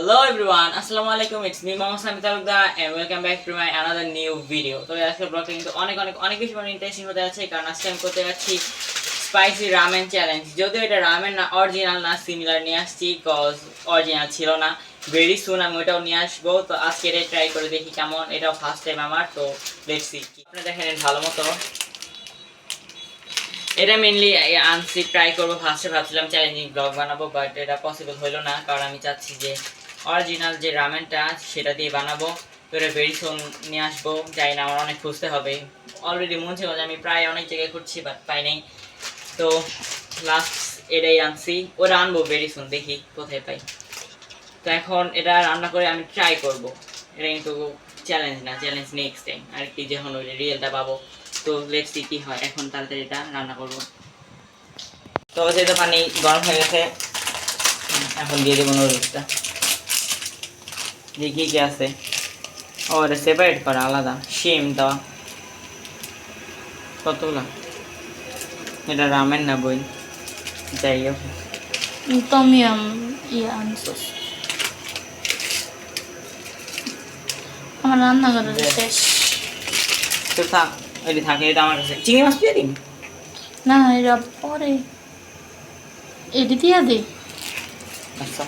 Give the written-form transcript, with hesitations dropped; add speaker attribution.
Speaker 1: Hello everyone, Assalamu alaikum. It's me Mohammad Sami Talukdar and welcome back to my another new video. তো আজকের ব্লগটা কিন্তু অনেক বেশি ইন্টারেস্টিং হতে যাচ্ছে কারণ আজকে আমি করতে যাচ্ছি স্পাইসি রামেন চ্যালেঞ্জ। যদিও এটা রামেন না, অরিজিনাল না, সিমিলার নিয়ে আসছি কজ অরিজিনাল ছিল না। ভেরি সুন আমি ওটাও নিয়ে আসবো। তো আজকে এটা ট্রাই করে দেখি কেমন। এটাও ফার্স্ট টাইম আমার, তো লেটস সি। আপনারা দেখেন ভালো মতো। এটা মেনলি আনসি ট্রাই করবো। ফার্স্টে ভাবছিলাম চ্যালেঞ্জিং ব্লগ বানাবো, বাট এটা পসিবল হলো না কারণ আমি চাচ্ছি যে অরিজিনাল যে রামেনটা সেটা দিয়ে বানাবো। তো এটা ভেরি সুন নিয়ে আসবো। জানি না, আমার অনেক খুঁজতে হবে। অলরেডি মন ছিল যে আমি প্রায় অনেক জায়গায় খুঁজছি বাট পাই নাই। তো লাস্ট এটাই আনছি, ওটা আনবো ভেরি সুন, দেখি কোথায় পাই। তো এখন এটা রান্না করে আমি ট্রাই করব। এটা কিন্তু চ্যালেঞ্জ না, চ্যালেঞ্জ নেক্সট টাইম আর কি, যখন ওই রিয়েলটা পাবো। তো লেটস সি কি হয়। এখন তাড়াতাড়ি এটা রান্না করবো। তো যেহেতু পানি গরম হয়ে গেছে, এখন দিয়ে দেবো নুডলসটা। দেখি কি আছে। ও এটা সেপারেট করা আলাদা, শিম দেওয়া কতগুলো। এটা রামেন না বই, যাই হোক।
Speaker 2: টমিয়াম আনছিস আমার রান্নাঘরের শেষ।
Speaker 1: তো থাক, এটি থাকে। এটা আমার কাছে চিংড়ি মাছ দিয়ে দিন
Speaker 2: না, এরা পরে এটি দিয়া দে।
Speaker 1: আচ্ছা।